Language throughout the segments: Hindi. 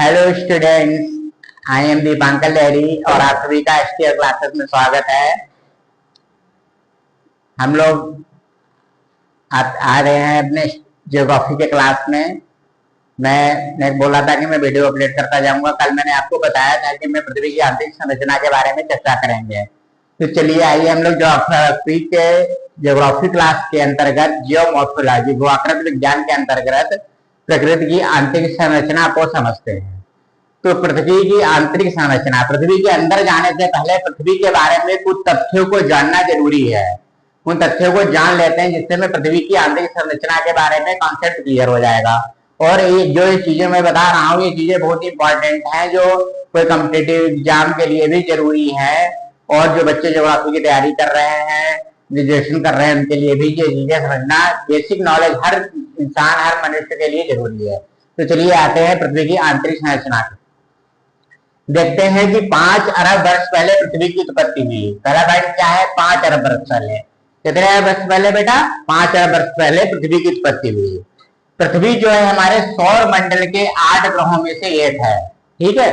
Hello students, I am Dipankar Lahiri और आप सभी का एसटीआर क्लासेस में स्वागत है। हम लोग आ रहे हैं अपने ज्योग्राफी के क्लास में। मैंने बोला था कि मैं वीडियो अपलोड करता जाऊंगा। कल मैंने आपको बताया था कि मैं पृथ्वी की आंतरिक संरचना के बारे में चर्चा करेंगे। तो चलिए आइए हम लोग ज्योग्राफी क्लास के अंतर्गत जियोमॉर्फोलॉजी भूआकृति विज्ञान के अंतर्गत प्रकृति की आंतरिक संरचना को समझते हैं। तो पृथ्वी की आंतरिक संरचना, पृथ्वी के अंदर जाने से पहले पृथ्वी के बारे में कुछ तथ्यों को जानना जरूरी है। उन तथ्यों को जान लेते हैं जिससे मैं पृथ्वी की आंतरिक संरचना के बारे में कॉन्सेप्ट क्लियर हो जाएगा। और ये चीजें मैं बता रहा हूँ, ये चीजें बहुत ही इंपॉर्टेंट हैं, जो कोई कॉम्पिटिटिव एग्जाम के लिए भी जरूरी है। और जो बच्चे ज्योग्राफी की तैयारी कर रहे हैं, ग्रेजुएशन कर रहे हैं, उनके लिए भी ये चीजें समझना, बेसिक नॉलेज हर इंसान, हर मनुष्य के लिए जरूरी है। तो चलिए आते हैं पृथ्वी की आंतरिक संरचना। देखते हैं कि 5 अरब वर्ष पहले पृथ्वी की उत्पत्ति हुई। पहला पॉइंट क्या है? 5 अरब वर्ष पहले। कितने अरब वर्ष पहले बेटा? 5 अरब वर्ष पहले पृथ्वी की उत्पत्ति हुई। पृथ्वी जो है हमारे सौर मंडल के 8 ग्रहों में से एक है। ठीक है,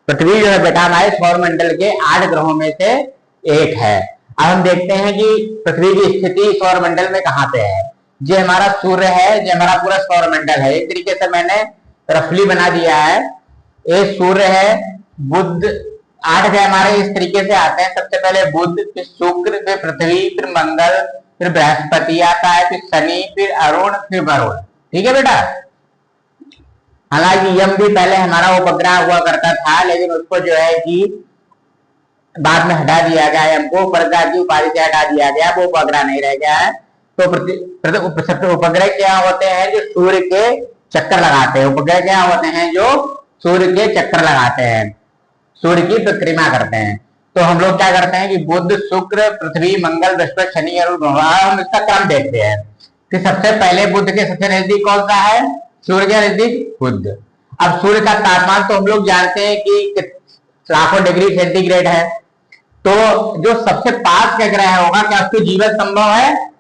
पृथ्वी जो है बेटा हमारे सौर मंडल के 8 ग्रहों में से एक है। अब हम देखते हैं कि पृथ्वी की स्थिति सौर मंडल में कहाँ पे है। जो हमारा सूर्य है, जो हमारा पूरा सौर मंडल है, एक तरीके से मैंने रफली बना दिया है। ये सूर्य है, बुध, 8 ग्रह हमारे इस तरीके से आते हैं। सबसे पहले बुध, फिर शुक्र, फिर पृथ्वी, फिर मंगल, फिर बृहस्पति आता है, फिर शनि, फिर अरुण, फिर वरुण। ठीक है बेटा। हालांकि यम भी पहले हमारा उपग्रह हुआ करता था, लेकिन उसको जो है कि बाद में हटा दिया गया। यम को उपग्रह की उपाधि से हटा दिया गया, वो उपग्रह नहीं रह गया है। तो उपग्रह क्या होते हैं? जो सूर्य के चक्कर लगाते हैं। उपग्रह क्या होते हैं? जो सूर्य के चक्कर लगाते हैं, सूर्य की परिक्रमा करते हैं। तो हम लोग क्या करते हैं कि बुध, शुक्र, पृथ्वी, मंगल, बृहस्पति, शनि और हम इसका क्रम देखते हैं कि सबसे पहले बुध के सबसे नजदीक कौन सा है? सूर्य के नजदीक बुध। अब सूर्य का तापमान तो हम लोग जानते हैं कि लाखों डिग्री सेंटीग्रेड है। तो जो सबसे पास का ग्रह होगा, क्या उसको जीवन संभव है?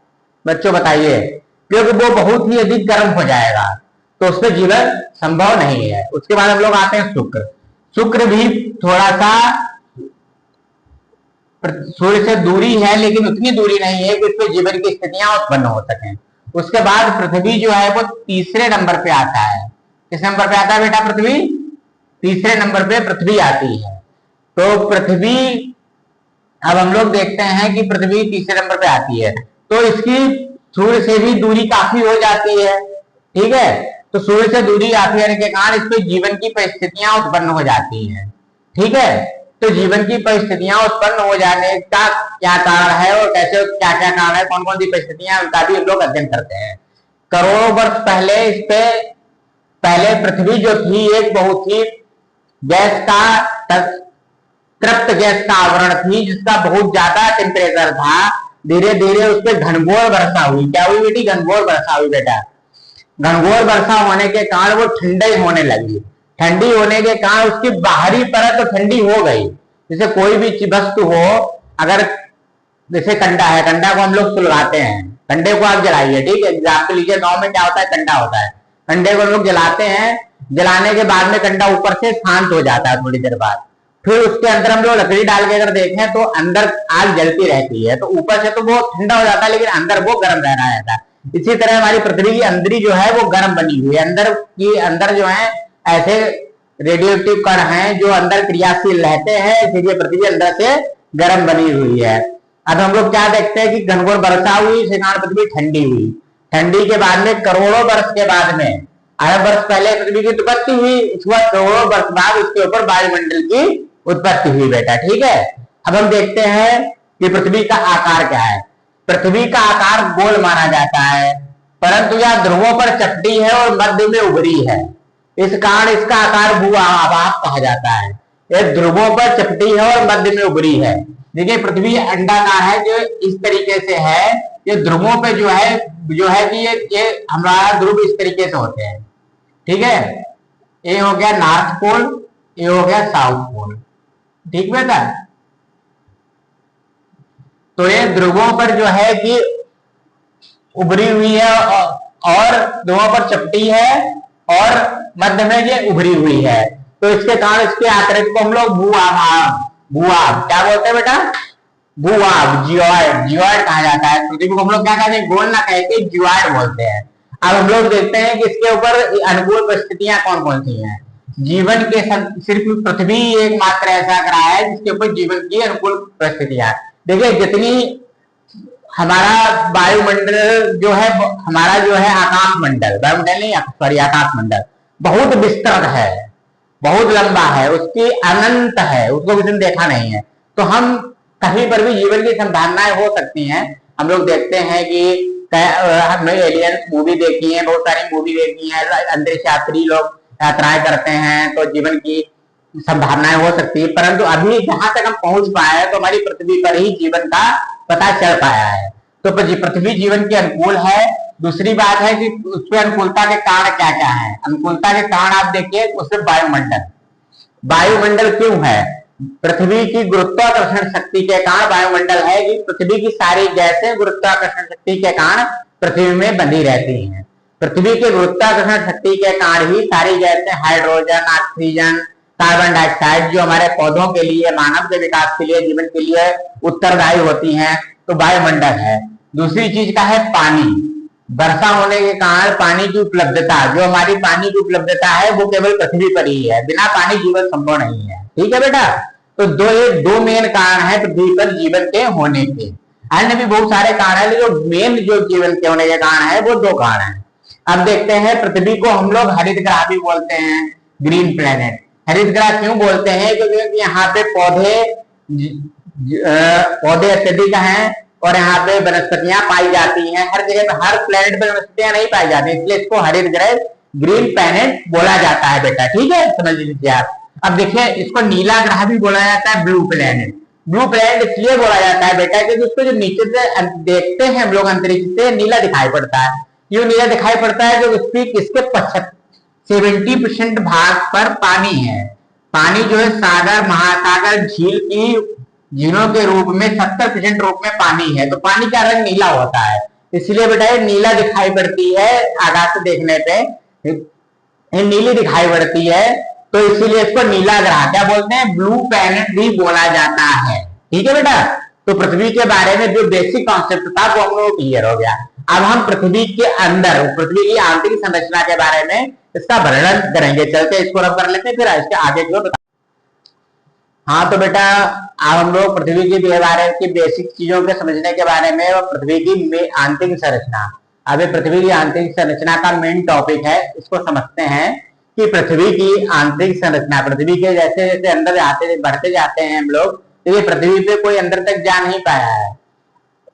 बच्चों बताइए, क्योंकि वो बहुत ही अधिक गर्म हो जाएगा, तो उसमें जीवन संभव नहीं है। उसके बाद हम लोग आते हैं शुक्र। शुक्र भी थोड़ा सा सूर्य से दूरी है, लेकिन उतनी दूरी नहीं है कि उसमें जीवन की स्थितियां उत्पन्न हो सकें। उसके बाद पृथ्वी जो है वो तीसरे नंबर पे आता है। किस नंबर पे आता है बेटा? पृथ्वी तीसरे नंबर पे पृथ्वी आती है। तो पृथ्वी, अब हम लोग देखते हैं कि पृथ्वी तीसरे नंबर पे आती है, तो इसकी सूर्य से भी दूरी काफी हो जाती है। ठीक है, तो सूर्य से दूरी काफी होने के कारण इस पे जीवन की परिस्थितियां उत्पन्न हो जाती हैं। ठीक है, तो जीवन की परिस्थितियां उत्पन्न हो जाने का क्या कारण है और कैसे, क्या क्या कारण है, कौन कौन सी परिस्थितियां, उनका भी हम लोग अध्ययन करते हैं। करोड़ों वर्ष पहले इस पे पहले पृथ्वी जो थी एक बहुत ही गैस का, तृप्त गैस का आवरण थी, जिसका बहुत ज्यादा टेम्परेचर था। धीरे धीरे उस पर घनघोर वर्षा हुई। क्या हुई बेटी? घनघोर वर्षा हुई बेटा। घनघोर वर्षा होने के कारण वो ठंडी होने लगी। ठंडी होने के कारण उसकी बाहरी परत तो ठंडी हो गई। जैसे कोई भी वस्तु हो, अगर जैसे कंडा है, कंडा को हम लोग सुलगाते हैं, कंडे को आप जलाइए। ठीक है, एग्जाम्पल लीजिए, गांव में क्या होता है? कंडा होता है, कंडे को हम लोग जलाते हैं। जलाने के बाद में कंडा ऊपर से शांत हो जाता है थोड़ी देर बाद। फिर उसके अंदर हम लोग लकड़ी डाल के अगर देखें तो अंदर आग जलती रहती है। तो ऊपर से तो वो ठंडा हो जाता है, लेकिन अंदर वो गर्म रहना रहता है। इसी तरह हमारी पृथ्वी की अंदरी जो है वो गर्म बनी हुई है। अंदर जो है ऐसे रेडियोएक्टिव कण हैं जो अंदर क्रियाशील रहते हैं, इसलिए पृथ्वी अंदर से गर्म बनी हुई है। अब हम लोग क्या देखते हैं कि घनघोर वर्षा हुई, इस कारण पृथ्वी ठंडी हुई। ठंडी के बाद में करोड़ों वर्ष के बाद में, अरब वर्ष पहले पृथ्वी की उत्पत्ति हुई, इसके बाद करोड़ों वर्ष बाद उसके ऊपर वायुमंडल की उत्पत्ति हुई बेटा। ठीक है, अब हम देखते हैं कि पृथ्वी का आकार क्या है। पृथ्वी का आकार गोल माना जाता है, परंतु यह ध्रुवों पर चपटी है और मध्य में उभरी है। इस कारण इसका आकार भू आभास कहा जाता है। यह ध्रुवों पर चपटी है और मध्य में उभरी है। देखिए पृथ्वी अंडाकार है, जो इस तरीके से है। ये ध्रुवों पे जो है कि ये हमारा ध्रुव इस तरीके से होते हैं। ठीक है, ये हो गया नॉर्थ पोल, ये हो गया साउथ पोल। ठीक बेटा, तो ये ध्रुवों पर जो है कि उभरी हुई है और ध्रुवों पर चपटी है और मध्य में ये उभरी हुई है, तो इसके कारण इसके आकृति को हम लोग भूभाग क्या बोलते हैं बेटा? भूभाग, जियोइड, जियोइड कहा जाता है। पृथ्वी को हम लोग क्या कहते हैं? गोल ना कह के जियोइड बोलते हैं। अब हम लोग देखते हैं कि इसके ऊपर अनुकूल परिस्थितियां कौन कौन सी हैं। जीवन के सिर्फ पृथ्वी एकमात्र ऐसा ग्रह है जिसके ऊपर जीवन की अनुकूल परिस्थितियां। देखिए जितनी हमारा वायुमंडल जो है, हमारा जो है आकाश मंडल, वायुमंडल नहीं सॉरी आकाश मंडल बहुत विस्तृत है, बहुत लंबा है, उसकी अनंत है, उसको किसी ने देखा नहीं है। तो हम कहीं पर भी जीवन की संभावनाएं हो सकती हैं। हम लोग देखते हैं कि हमने एलियंस मूवी देखी है, बहुत सारी मूवी देखी है, अंतरिक्ष यात्री लोग यात्राएं करते हैं, तो जीवन की संभावनाएं हो सकती है। परंतु अभी जहां तक हम पहुंच पाए हैं तो हमारी पृथ्वी पर ही जीवन का पता चल पाया है। तो पृथ्वी जीवन के अनुकूल है। दूसरी बात है कि उसमें अनुकूलता के कारण क्या क्या है। अनुकूलता के कारण आप देखिए उसमें वायुमंडल, वायुमंडल क्यों है? पृथ्वी की गुरुत्वाकर्षण शक्ति के कारण वायुमंडल है कि पृथ्वी की सारी गैसें गुरुत्वाकर्षण शक्ति के कारण पृथ्वी में बंधी रहती हैं। पृथ्वी के गुरुत्वाकर्षण शक्ति के कारण ही सारी गैसें हाइड्रोजन, ऑक्सीजन, कार्बन डाइऑक्साइड जो हमारे पौधों के लिए, मानव के विकास के लिए, जीवन के लिए उत्तरदायी होती हैं, तो वायुमंडल है। दूसरी चीज का है पानी। वर्षा होने के कारण पानी की उपलब्धता, जो हमारी पानी की उपलब्धता है वो केवल पृथ्वी पर ही है, बिना पानी जीवन संभव नहीं है। ठीक है बेटा? तो दो मेन कारण है पृथ्वी पर जीवन के होने के। अन्य भी बहुत सारे कारण है, जो मेन जो जीवन के होने के कारण है वो दो कारण है। अब देखते हैं, पृथ्वी को हम लोग हरित ग्रह भी बोलते हैं, ग्रीन प्लेनेट। हरित ग्रह क्यों बोलते हैं? क्योंकि यहाँ पे पौधे अत्यधिक हैं और यहाँ पे वनस्पतियां पाई जाती हैं। हर जगह पे, हर प्लेनेट पे वनस्पतियां नहीं पाई जाती, इसलिए इसको हरित ग्रह, ग्रीन प्लेनेट बोला जाता है बेटा। ठीक है, समझ लीजिए आप। अब देखिए, इसको नीला ग्रह भी बोला जाता है, ब्लू प्लेनेट। ब्लू प्लेनेट इसलिए बोला जाता है बेटा क्योंकि उसको जो नीचे से देखते हैं हम लोग अंतरिक्ष से, नीला दिखाई पड़ता है। क्यों नीला दिखाई पड़ता है? जो इसके 70% भाग पर पानी है। पानी जो है सागर, महासागर, झीलों के रूप में 70% रूप में पानी है, तो पानी का रंग नीला होता है। इसलिए बेटा ये नीला दिखाई पड़ती है, आकाश से देखने पे ये नीली दिखाई पड़ती है, तो इसीलिए इसको नीला ग्रह क्या बोलते हैं? ब्लू प्लैनेट भी बोला जाता है। ठीक है बेटा? तो पृथ्वी के बारे में जो बेसिक कॉन्सेप्ट था वो हम लोग क्लियर हो गया। अब हम पृथ्वी के अंदर, पृथ्वी की आंतरिक संरचना के बारे में इसका वर्णन करेंगे। चलते इसको रब कर लेते हैं, फिर इसके आगे की ओर। हाँ तो बेटा, अब हम लोग पृथ्वी के बारे की बेसिक चीजों के समझने के बारे में, पृथ्वी की आंतरिक संरचना। अभी पृथ्वी की आंतरिक संरचना का मेन टॉपिक है, इसको समझते हैं कि पृथ्वी की आंतरिक संरचना। पृथ्वी के जैसे जैसे अंदर आते बढ़ते जाते हैं हम लोग, तो ये पृथ्वी पे कोई अंदर तक जा नहीं पाया है।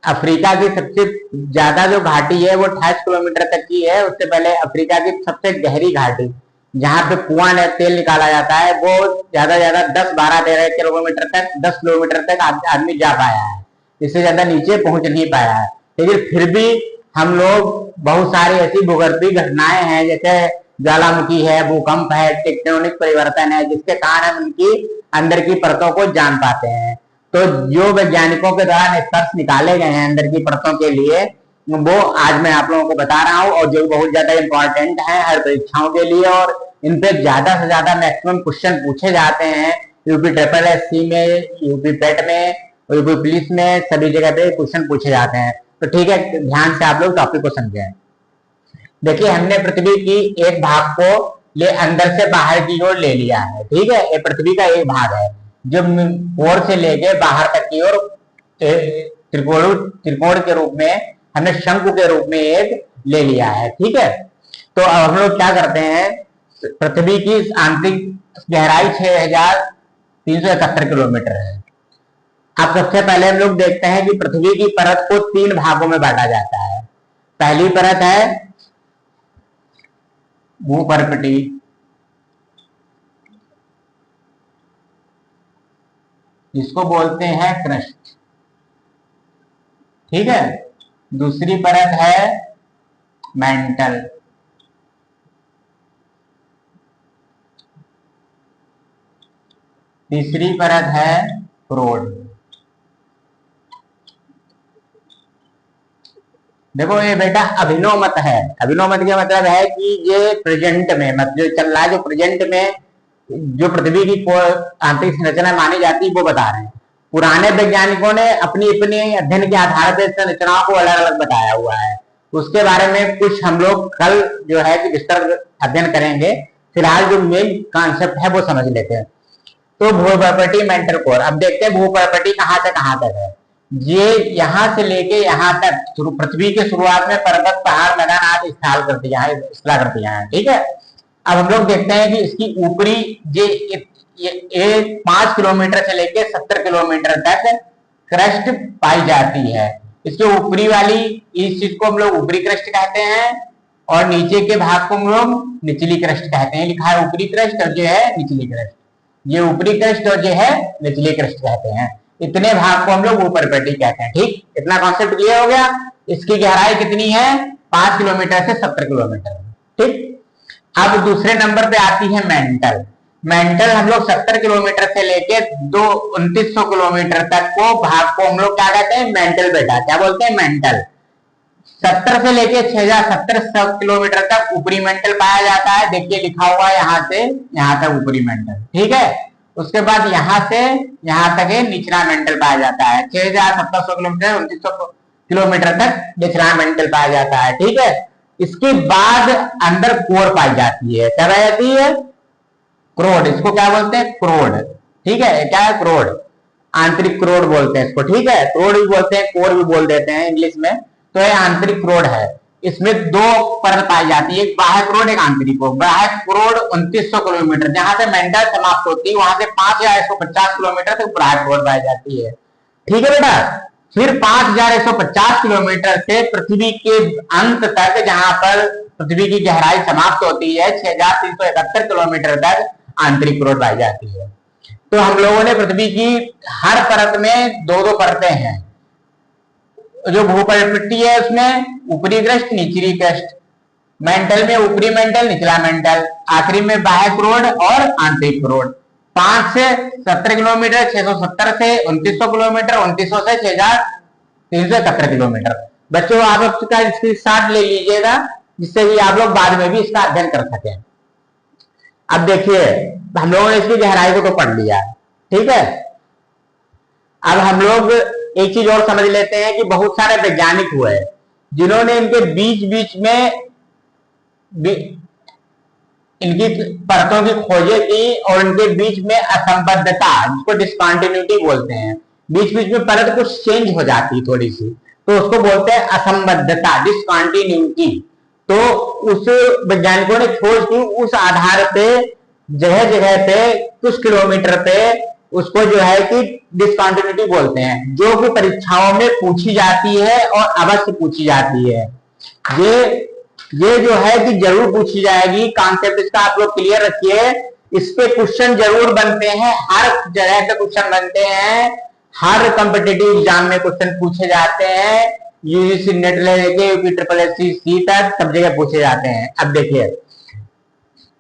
अफ्रीका की सबसे ज्यादा जो घाटी है वो 28 किलोमीटर तक की है। उससे पहले अफ्रीका की सबसे गहरी घाटी, जहां पे कुआं तेल निकाला जाता है, वो ज्यादा 10-12-13 किलोमीटर तक, 10 किलोमीटर तक आदमी जा पाया है। इससे ज्यादा नीचे पहुंच नहीं पाया है। लेकिन फिर भी हम लोग बहुत सारी ऐसी भूगर्भीय घटनाएं हैं, जैसे ज्वालामुखी है, भूकंप है, टेक्टोनिक परिवर्तन है, जिसके कारण हम उनकी अंदर की परतों को जान पाते हैं। तो जो वैज्ञानिकों के द्वारा निष्कर्ष निकाले गए हैं अंदर की परतों के लिए, वो आज मैं आप लोगों को बता रहा हूं, और जो बहुत ज्यादा इंपॉर्टेंट है हर परीक्षाओं के लिए, और इन पे ज्यादा से ज्यादा मैक्सिमम क्वेश्चन पूछे जाते हैं। यूपी SSC में, यूपी पेट में, यूपी पुलिस में, सभी जगह पे क्वेश्चन पूछे जाते हैं। तो ठीक है, ध्यान से आप लोग टॉपिक को समझें। देखिए, हमने पृथ्वी की एक भाग को अंदर से बाहर की ओर ले लिया है। ठीक है, ये पृथ्वी का एक भाग है जो ओर से लेके बाहर तक की ओर त्रिकोण के रूप में, हमने शंकु के रूप में एक ले लिया है। ठीक है, तो अब हम लोग क्या करते हैं, पृथ्वी की आंतरिक गहराई 6371 किलोमीटर है। अब सबसे पहले हम लोग देखते हैं कि पृथ्वी की परत को 3 भागों में बांटा जाता है। पहली परत है भूपर्कटी, इसको बोलते हैं क्रस्ट। ठीक है, दूसरी परत है मेंटल, तीसरी परत है क्रोड। देखो ये बेटा अभिनव मत है। अभिनव मत का मतलब है कि ये प्रेजेंट में मत जो चल रहा है, जो प्रेजेंट में जो पृथ्वी की आंतरिक संरचना मानी जाती है वो बता रहे हैं। पुराने वैज्ञानिकों ने अपनी अपनी अध्ययन के आधार पर संरचनाओं को अलग अलग बताया हुआ है। उसके बारे में कुछ हम लोग कल जो है कि विस्तार अध्ययन करेंगे। फिलहाल जो मेन कॉन्सेप्ट है वो समझ लेते हैं। तो भूप्रॉपर्टी मेंटल कोर, अब देखते हैं भूप्रॉपर्टी कहां से कहां तक है। ये यहां से लेके यहां तक पृथ्वी के शुरुआत में पर्वत पहाड़ मैदान आदि स्थल करती हैं, ठीक है। अब हम लोग देखते हैं कि इसकी ऊपरी ये 5 किलोमीटर से लेके 70 किलोमीटर तक क्रस्ट पाई जाती है। इसके ऊपरी वाली इस चीज को हम लोग ऊपरी क्रस्ट कहते हैं और नीचे के भाग को हम लोग निचली क्रस्ट कहते हैं। लिखा है ऊपरी क्रस्ट और जो है निचली क्रस्ट। ये ऊपरी क्रस्ट और जो है निचली क्रस्ट कहते हैं। इतने भाग को हम लोग भूप्रॉपर्टी कहते हैं, ठीक। इतना कॉन्सेप्ट क्लियर हो गया। इसकी गहराई कितनी है? 5 किलोमीटर से 70 किलोमीटर, ठीक। अब दूसरे नंबर पे आती है मेंटल। मेंटल हम लोग 70 किलोमीटर से लेके 2900 किलोमीटर तक को भाग को हम लोग क्या कहते हैं? मेंटल बेटा, क्या बोलते हैं? मेंटल। 70 से लेके 6070 किलोमीटर तक ऊपरी मेंटल पाया जाता है। देखिए लिखा हुआ है यहां से यहां तक ऊपरी मेंटल, ठीक है। उसके बाद यहां से यहां तक निचला मेंटल पाया जाता है। 6700 किलोमीटर 2900 किलोमीटर तक निचला मेंटल पाया जाता है, ठीक है। इसके बाद अंदर कोर पाई जाती है। क्या पाई जाती है? क्रोड। इसको क्या बोलते हैं? क्रोड, ठीक है। क्या है? क्रोड। आंतरिक क्रोड बोलते हैं इसको, ठीक है। क्रोड भी बोलते हैं, कोर भी बोल देते हैं इंग्लिश में। तो ये आंतरिक क्रोड है। इसमें 2 परत पाई जाती है, एक बाह्य क्रोड एक आंतरिक क्रोड। बाह्य क्रोड 2900 किलोमीटर, जहां से मेंटल समाप्त होती है वहां से 5150 किलोमीटर तक बाह्य क्रोड पाई जाती है, ठीक है बेटा। फिर 5150 किलोमीटर से पृथ्वी के अंत तक, जहां पर पृथ्वी की गहराई समाप्त होती है 6371 किलोमीटर तक आंतरिक क्रोड पाई जाती है। तो हम लोगों ने पृथ्वी की हर परत में 2-2 परतें हैं। जो भूप्रॉपर्टी है उसमें ऊपरी क्रस्ट निचली क्रस्ट, मेंटल में ऊपरी मेंटल निचला मेंटल, आखिरी में बाह्य क्रोड और आंतरिक क्रोड। 5 से 70 किलोमीटर, 670 से 2900 किलोमीटर, 2900 से 6371 किलोमीटर। बच्चों आप इसका स्क्रीनशॉट ले लीजिएगा जिससे कि आप लोग बाद में भी इसका अध्ययन कर सकें। अब देखिए हम लोगों ने इसकी गहराई को तो पढ़ लिया, ठीक है। अब हम लोग एक चीज और समझ लेते हैं कि बहुत सारे वैज्ञानिक हुए जिन्होंने इनके बीच बीच में इनकी परतों की खोजें की और इनके बीच में असंबद्धता, जिसको डिसकंटिन्यूटी बोलते हैं, बीच बीच में परत कुछ चेंज हो जाती है थोड़ी सी, तो उसको बोलते हैं असंबद्धता, डिसकंटिन्यूटी। तो उस वैज्ञानिकों ने खोज की, उस आधार पे जगह जगह पे कुछ किलोमीटर पे उसको जो है कि डिसकंटिन्यूटी बोलते हैं, जो कि परीक्षाओं में पूछी जाती है और अवश्य पूछी जाती है। ये जो है कि जरूर पूछी जाएगी। कॉन्सेप्ट इसका आप लोग क्लियर रखिए। इस पे क्वेश्चन जरूर बनते हैं, हर जगह पे क्वेश्चन बनते हैं, हर कॉम्पिटिटिव एग्जाम में क्वेश्चन पूछे जाते हैं। यूजीसी नेट लेके PSSC तक सब जगह पूछे जाते हैं। अब देखिए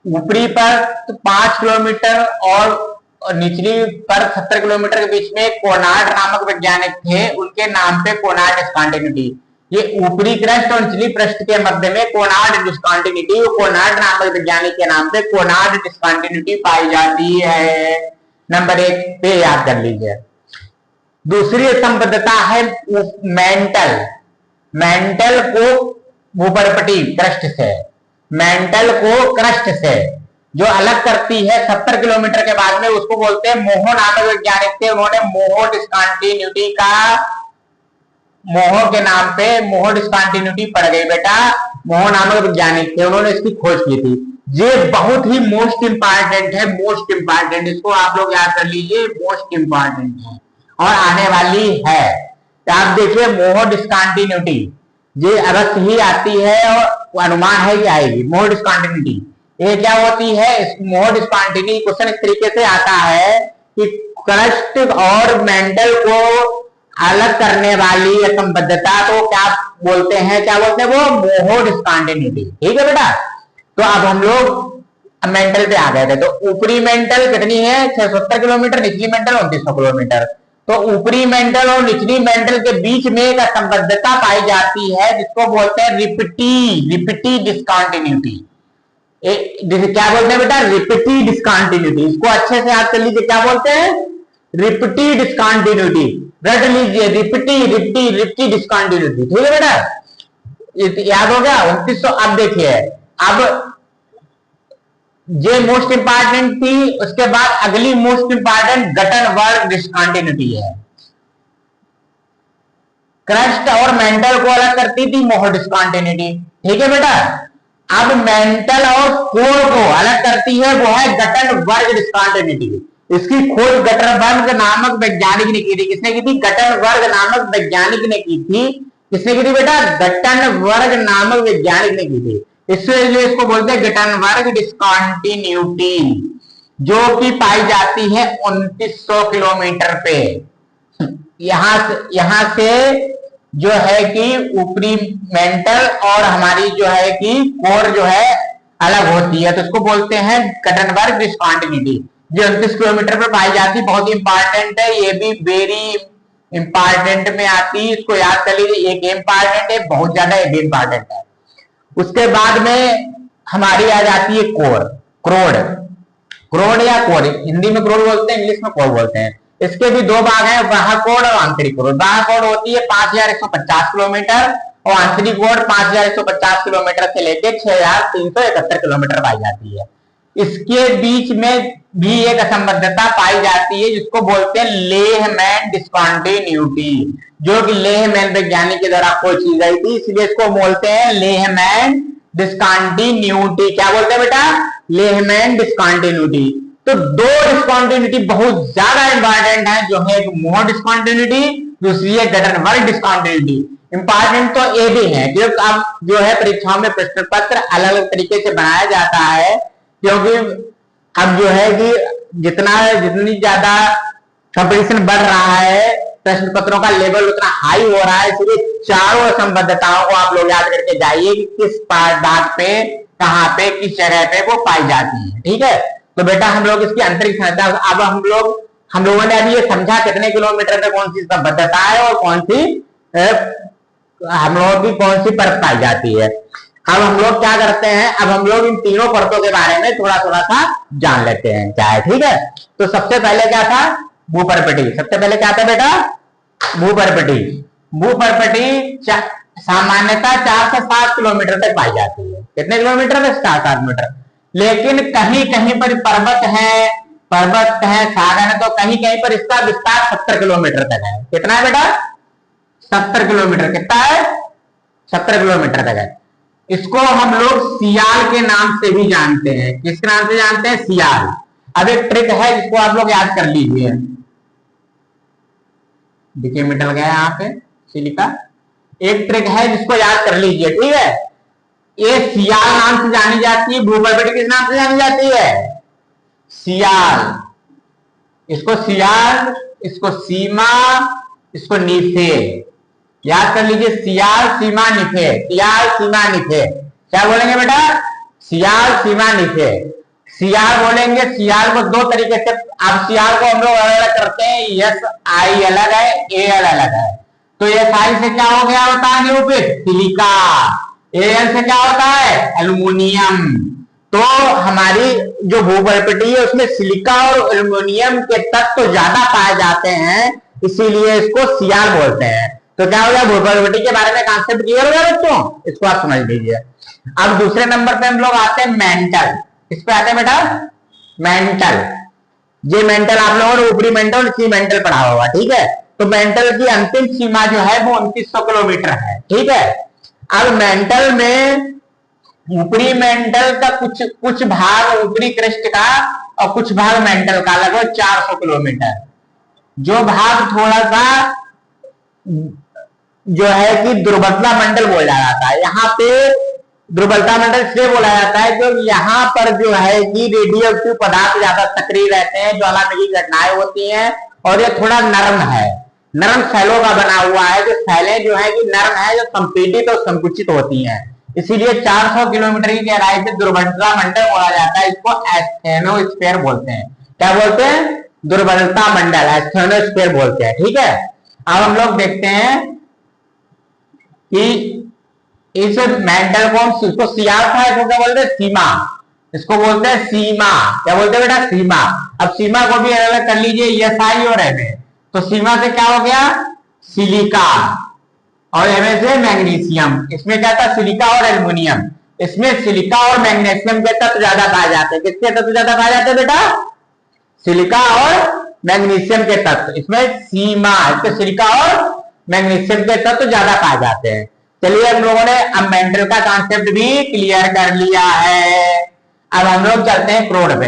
ऊपरी पर 5 किलोमीटर और निचली पर 70 किलोमीटर के बीच में कोनार्ड नामक वैज्ञानिक थे, उनके नाम पे कोनार्ड डिसकंटिन्यूटी। ये ऊपरी क्रस्ट और निचली पृष्ठ के मध्य में कोनार्ड डिसकंटिन्यूटी, कोनार्ड नामक वैज्ञानिक के नाम पे कोनार्ड डिसकंटिन्यूटी पाई जाती है। नंबर 1 पे याद कर लीजिए। दूसरी असंबद्धता है मेंटल। मेंटल को भूप्रॉपर्टी क्रस्ट से, मेंटल को क्रस्ट से जो अलग करती है 70 किलोमीटर के बाद में, उसको बोलते हैं मोहो नामक वैज्ञानिक थे। उन्होंने मोहो डिसकंटिन्यूटी का, मोहो के नाम पे मोहो डिसकंटिन्यूटी पड़ गई बेटा, मोहो नामक वैज्ञानिक थे, उन्होंने इसकी खोज की थी। ये बहुत ही मोस्ट इंपॉर्टेंट है, मोस्ट इंपॉर्टेंट, इसको आप लोग याद कर लीजिए, मोस्ट इंपॉर्टेंट है और आने वाली है। तो आप देखिए मोहो डिसकंटिन्यूटी ये अवश्य ही आती है और अनुमान है कि आएगी। मोहो डिसकंटिन्यूटी ये क्या होती है? मोहो डिसकंटिन्यूटी क्वेश्चन इस तरीके से आता है कि क्रस्ट और मेंटल को अलग करने वाली असंबद्धता को क्या बोलते हैं? क्या बोलते हैं वो? मोहो डिसकंटिन्यूटी, ठीक है बेटा। तो अब हम लोग मेंटल पे आ गए थे। तो ऊपरी मेंटल कितनी है? 670 किलोमीटर, निचली मेंटल 2900 किलोमीटर। तो ऊपरी मेंटल और निचली मेंटल के बीच में एक असंबद्धता पाई जाती है जिसको बोलते हैं रिपिटी डिस्कंटिन्यूटी। क्या बोलते हैं बेटा? रिपिटी डिस्कंटिन्यूटी। इसको अच्छे से याद कर लीजिए, क्या बोलते हैं? रिपिटी डिस्कंटिन्यूटी। रट लीजिए, रिपिटी डिस्कंटिन्यूटी। ठीक है बेटा, याद हो गया 2900। अब देखिए, अब ये मोस्ट इंपॉर्टेंट थी। उसके बाद अगली मोस्ट इंपॉर्टेंट गटनबर्ग डिस्कंटिन्यूटी है। क्रस्ट और मेंटल को अलग करती थी मोह डिस्कंटिन्यूटी। ठीक है बेटा, अब मेंटल और कोर को अलग करती है, वो है गटनबर्ग डिस्कंटिन्यूटी। इसकी खोज गटनबर्ग नामक वैज्ञानिक ने की थी। किसने की थी? गटनबर्ग नामक वैज्ञानिक ने की थी। किसने की थी बेटा? गटनबर्ग नामक वैज्ञानिक ने की थी। इसलिए जो इसको बोलते हैं गटनबर्ग डिस्कंटिन्यूटी, जो कि पाई जाती है 2900 किलोमीटर पे। यहां से जो है कि ऊपरी मेंटल और हमारी जो है कि कोर जो है अलग होती है, तो इसको बोलते हैं गटनबर्ग डिस्कंटिन्यूटी, जो 29 किलोमीटर पर पाई जाती है। बहुत इंपॉर्टेंट है, ये भी वेरी इंपॉर्टेंट में आती है। इसको याद कर लीजिए, एक इंपॉर्टेंट है, बहुत ज्यादा ये भी इंपॉर्टेंट है। उसके बाद में हमारी आ जाती है कोर, क्रोड। क्रोड या कोर, हिंदी में क्रोड बोलते हैं, इंग्लिश में कोर बोलते हैं। इसके भी दो भाग हैं, बाह्य कोड और आंतरिक कोड। बाह्य कोड होती है 5150 किलोमीटर और आंतरिक कोड 5150 किलोमीटर से लेकर 6371 किलोमीटर पाई जाती है। इसके बीच में भी एक असंबद्धता पाई जाती है जिसको बोलते हैं लेहमैन डिस्कंटिन्यूटी, जो कि लेहमैन वैज्ञानिक के द्वारा खोजी गई थी, इसलिए इसको बोलते हैं लेहमैन डिस्कंटिन्यूटी। क्या बोलते हैं बेटा? Lehman discontinuity. तो दो डिस्कंटिन्यूटी बहुत ज्यादा इंपॉर्टेंट है, जो है एक मोह डिस्कंटिन्यूटी, दूसरी है गटनबर्ग डिस्कंटिन्यूटी। इंपॉर्टेंट तो ये भी है, क्योंकि अब जो है परीक्षाओं में प्रश्न पत्र अलग अलग तरीके से बनाया जाता है, क्योंकि अब जो है कि जितनी ज्यादा कंपटीशन बढ़ रहा है, प्रश्न पत्रों का लेवल उतना हाई हो रहा है, इसलिए चारों असंबद्धताओं को आप लोग याद करके जाइए कि किस बात पे, कहां पे, किस जगह पे वो पाई जाती है। ठीक है, तो बेटा हम लोग इसकी आंतरिक संरचना, अब हम लोगों ने अभी ये समझा कितने किलोमीटर पे कौन सी संबद्धता है और कौन सी हम लोगों की कौन सी परत पाई जाती है। अब हम लोग क्या करते हैं, अब हम लोग इन तीनों परतों के बारे में थोड़ा थोड़ा सा जान लेते हैं, क्या है। ठीक है, तो सबसे पहले क्या था? भूपरपटी। सबसे पहले क्या था बेटा? भूपरपटी। भूपरपटी सामान्यतः 4 से 7 किलोमीटर तक पाई जाती है। कितने किलोमीटर तक? 7 मीटर। लेकिन कहीं कहीं पर पर्वत है, सागर है, तो कहीं कहीं पर इसका विस्तार 70 किलोमीटर तक है। कितना है बेटा? 70 किलोमीटर। कितना है? 70 किलोमीटर तक है। इसको हम लोग सियाल के नाम से भी जानते हैं। किसके नाम से जानते हैं? सियाल। अब एक ट्रिक है जिसको आप लोग याद कर लीजिए। देखिए मिटल गया यहाँ पे सिलिका। एक ट्रिक है जिसको याद कर लीजिए, ठीक है। ये सियाल नाम से जानी जाती है। भूपरपटी किस नाम से जानी जाती है? सियाल। इसको सियाल, इसको सीमा, इसको नीफे। याद कर लीजिए, सियाल, सीमा, निफे। सियाल, सीमा, निफे। क्या बोलेंगे बेटा? सियाल, सीमा, निफे। सियाल बोलेंगे, सियाल को दो तरीके से, अब सियाल को हम लोग अलग अलग करते हैं। यस आई अलग है, ए एल अलग है। तो यस आई से क्या हो गया होता है निरूपित? सिलिका। ए एल से क्या होता है? एल्युमिनियम। तो हमारी जो भूपरपटी है उसमें सिलिका और एल्युमिनियम के तत्व तो ज्यादा पाए जाते हैं, इसीलिए इसको सियाल बोलते हैं। तो क्या हो गया? भूपरपटी के बारे में कॉन्सेप्ट क्लियर हो गया बच्चों? इसको आप समझ लीजिए। अब दूसरे नंबर पे हम लोग आते हैं मेंटल। किस पे आते हैं बेटा? मेंटल। ये मेंटल आप लोगों ने ऊपरी मेंटल, नीची मेंटल पढ़ा होगा, ठीक है। तो मेंटल की अंतिम सीमा जो है वो 2900 किलोमीटर है, ठीक है। अब मेंटल में ऊपरी मेंटल का कुछ भाग ऊपरी क्रस्ट का और कुछ भाग मेंटल का, लगभग 400 किलोमीटर। जो भाग थोड़ा सा जो है कि दुर्बलता मंडल बोला जाता है। यहाँ पे दुर्बलता मंडल इसलिए बोला जाता है क्योंकि यहाँ पर जो है कि रेडियो एक्टिव पदार्थ ज्यादा सक्रिय रहते हैं, ज्वालामुखी घटनाएं होती हैं, और ये थोड़ा नरम है, नरम सैलों का बना हुआ है। जो सैलें जो है कि नरम है, जो संपीड़ित और संकुचित होती हैं, इसीलिए 400 किलोमीटर की गहराई से दुर्बलता मंडल बोला जाता है। इसको एस्थेनोस्फीयर बोलते हैं। क्या बोलते हैं? दुर्बलता मंडल है, थर्मोस्फीयर बोलते हैं। ठीक है, अब हम लोग देखते हैं कि इस मेंटल को इसको सियार था, इसको क्या बोलते हैं, सीमा, इसको बोलते हैं सीमा। क्या बोलते हैं बेटा, सीमा। अब सीमा को भी अलग कर लीजिए, SI और MA। तो सीमा से क्या हो गया, सिलिका, और MA से मैग्नीशियम। इसमें क्या था, सिलिका और एल्युमिनियम। इसमें सिलिका और मैग्नीशियम के तत्व ज्यादा पाए जाते हैं। किसके तत्व ज्यादा पाए जाते हैं बेटा, सिलिका और मैग्नीशियम के तत्व। इसमें सीमा, इसमें सिलिका और मैग्नीशियम के तत्व ज्यादा पाए जाते हैं। चलिए हम लोगों ने अब मेंटल का कॉन्सेप्ट भी क्लियर कर लिया है। अब हम लोग चलते हैं क्रोड पे।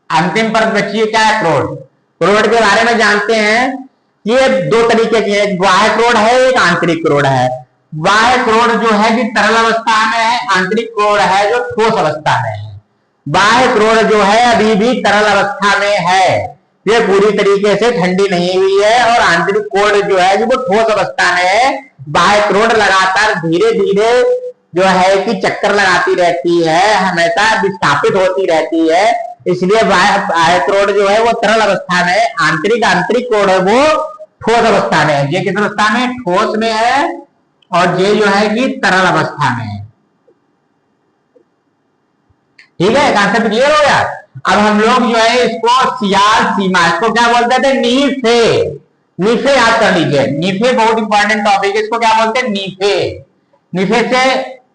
अंतिम पर बची क्या है, क्रोड। क्रोड के बारे में जानते हैं, ये दो तरीके की है, एक बाह्य क्रोड है, एक आंतरिक क्रोड है। बाह्य क्रोड जो है कि तरल अवस्था में है, आंतरिक क्रोड है जो ठोस अवस्था में है। बाह्य क्रोड जो है अभी भी तरल अवस्था में है, ये पूरी तरीके से ठंडी नहीं हुई है, और आंतरिक क्रोड जो है वो ठोस अवस्था में है। बाह्य क्रोड लगातार धीरे धीरे जो है कि चक्कर लगाती रहती है, हमेशा विस्थापित होती रहती है, इसलिए बाह्य क्रोड जो है वो तरल अवस्था में है। आंतरिक क्रोड है वो ठोस अवस्था में है। ये किस अवस्था में, ठोस में है, और ये जो है कि तरल अवस्था में है। ठीक है, कॉन्सेप्ट क्लियर हो गया। अब हम लोग जो है इसको सियाल सीमा, इसको क्या बोलते थे, नीफे। नीफे याद कर लीजिए, नीफे बहुत इंपॉर्टेंट टॉपिक है। इसको क्या बोलते हैं, नीफे। नीफे से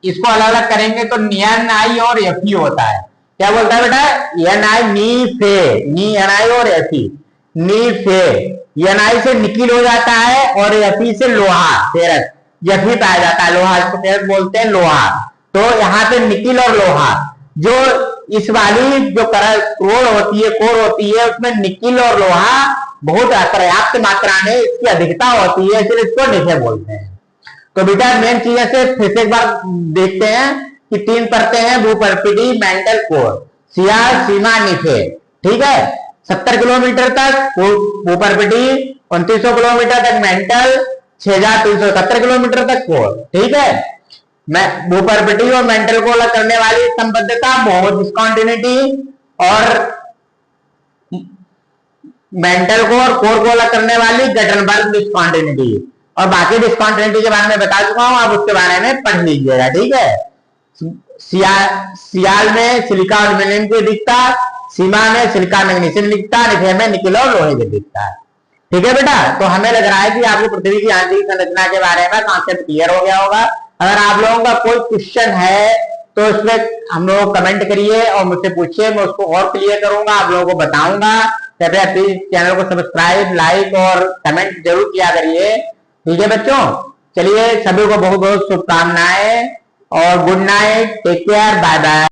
इसको अलग अलग करेंगे तो NI और FE होता है। क्या बोलता है बेटा, NI, नीफे, NI और FE, नीफे। NI से निकिल हो जाता है, और FE से लोहा, फेरस, FE पाया जाता है, लोहा, इसको फेरस बोलते हैं, लोहा। तो यहाँ पे निकिल और लोहा, जो इस वाली जो कोर होती है, कोर होती है, उसमें निकिल और लोहा बहुत पर्याप्त मात्रा में इसकी अधिकता होती है, इसलिए इसको नीफे बोलते हैं। तो बेटा मेन चीज से फिर से एक बार देखते हैं कि 3 परतें हैं, भूपर्पिडी, मेंटल, कोर, सियाल, सीमा, नीफे। ठीक है, 70 किलोमीटर तक भूपर्पिडी, 2900 किलोमीटर तक मेंटल, 6370 किलोमीटर तक कोर। ठीक है, भूपर्पिडी और मेंटल को अलग करने वाली संबद्धता बहुत डिस्कॉन्टिन्यूटी, और मेंटल को और कोर को अलग करने वाली गटनबर्ग डिस्कॉन्टिन्यूटी, और बाकी डिस्कॉन्टिन्यूटी के बारे में बता चुका हूं, आप उसके बारे में पढ़ लीजिएगा। ठीक है, सियाल में सिलिका और एल्युमिनियम की दिखता, सीमा में सिलिका मैग्नीशियम दिखता, नीफे में निकिल और लोहे की दिखता। ठीक है बेटा, तो हमें लग रहा है कि आपको पृथ्वी की आंतरिक संरचना के बारे में कॉन्सेप्ट क्लियर हो गया होगा। अगर आप लोगों का कोई क्वेश्चन है तो उसमें हम लोग कमेंट करिए और मुझसे पूछिए, मैं उसको और क्लियर करूंगा, आप लोगों को बताऊंगा। कृपया प्लीज चैनल को सब्सक्राइब, लाइक और कमेंट जरूर किया करिए। ठीक है बच्चों, चलिए सभी को बहुत बहुत शुभकामनाएं और good night, take care, bye bye.